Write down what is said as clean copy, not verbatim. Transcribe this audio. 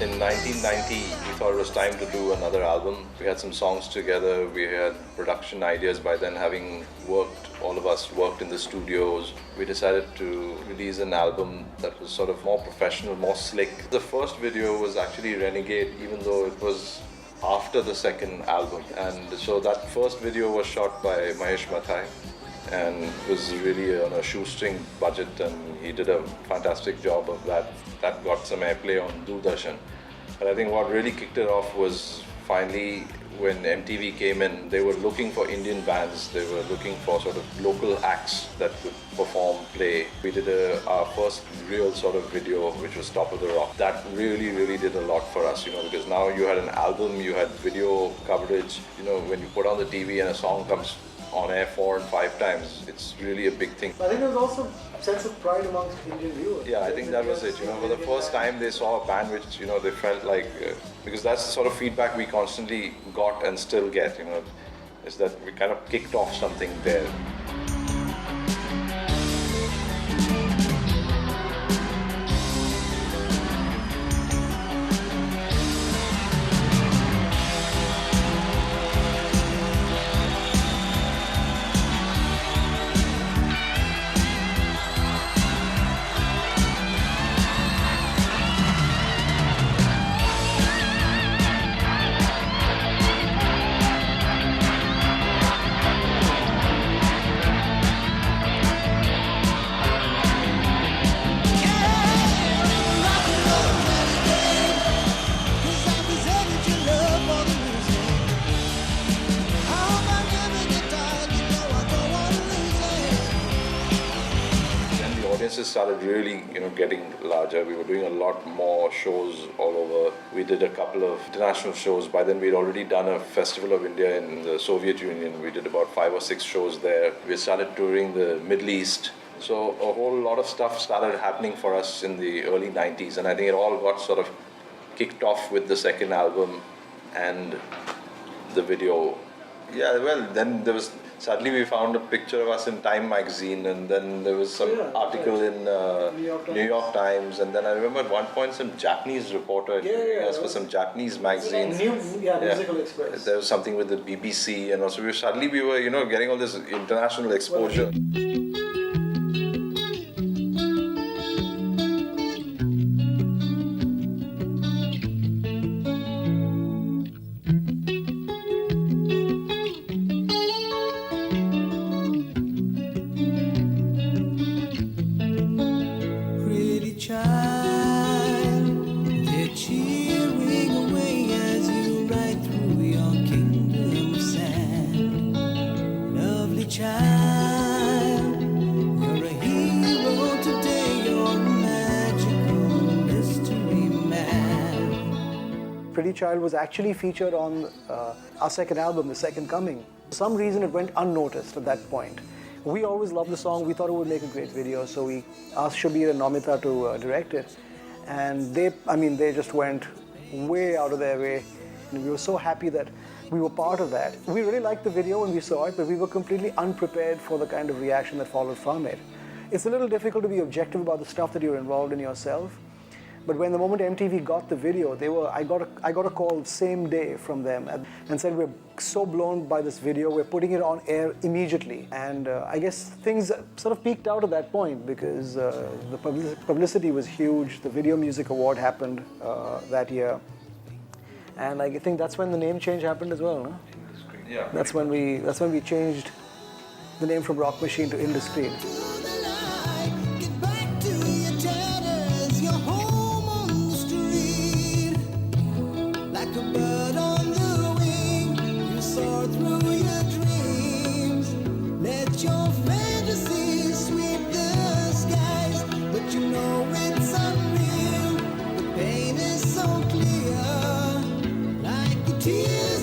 In 1990, we thought it was time to do another album. We had some songs together, we had production ideas by then, having worked, all of us worked in the studios. We decided to release an album that was sort of more professional, more slick. The first video was actually Renegade, even though it was after the second album. And so that first video was shot by Mahesh Mathai and was really on a shoestring budget, and he did a fantastic job of that. That got some airplay on Doordarshan. But I think what really kicked it off was finally when MTV came in, they were looking for Indian bands. They were looking for sort of local acts that could perform, play. We did our first real sort of video, which was Top of the Rock. That really did a lot for us, because now you had an album, you had video coverage. When you put on the TV and a song comes on air 4 and 5 times, it's really a big thing. I think there was also a sense of pride amongst Indian viewers. Yeah, I think that was it. For the first time they saw a band which, they felt like, because that's the sort of feedback we constantly got and still get, is that we kind of kicked off something there. Audiences started really, getting larger. We were doing a lot more shows all over. We did a couple of international shows. By then, we'd already done a Festival of India in the Soviet Union. We did about 5 or 6 shows there. We started touring the Middle East. So a whole lot of stuff started happening for us in the early 90s. And I think it all got sort of kicked off with the second album and the video. Yeah, well, then there was... Suddenly we found a picture of us in Time magazine, and then there was some article in New York Times, and then I remember at one point some Japanese reporter interviewing us for some Japanese magazine. Musical Express. There was something with the BBC, and also suddenly we were, getting all this international exposure. Pretty Child was actually featured on our second album, The Second Coming. For some reason it went unnoticed at that point. We always loved the song, we thought it would make a great video, so we asked Shabir and Namita to direct it. And they just went way out of their way. And we were so happy that we were part of that. We really liked the video when we saw it, but we were completely unprepared for the kind of reaction that followed from it. It's a little difficult to be objective about the stuff that you're involved in yourself. But when the moment MTV got the video, I got a call the same day from them and said, we're so blown by this video, we're putting it on air immediately. And I guess things sort of peaked out at that point because the publicity was huge. The Video Music Award happened that year. And I think that's when the name change happened as well, no? Yeah. That's when we changed the name from Rock Machine to Indus. Tears